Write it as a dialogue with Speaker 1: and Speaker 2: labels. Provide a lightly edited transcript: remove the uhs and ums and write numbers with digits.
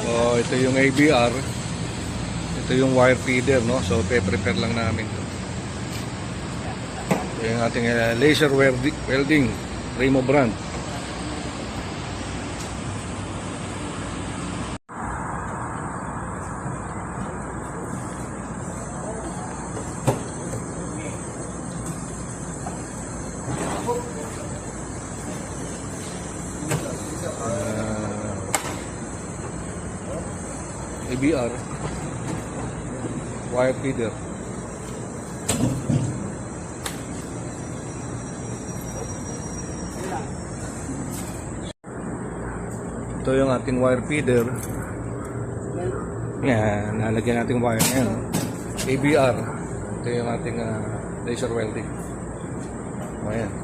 Speaker 1: Oh, ito yung ABR. Ito yung wire feeder, no? So, pe-prepare lang namin to. Ito yung ating laser welding Remo brand. ABR wire feeder. Ito yung ating wire feeder. Yan, nalagyan natin wire ngayon. ABR. Ito yung ating laser welding. Ayan.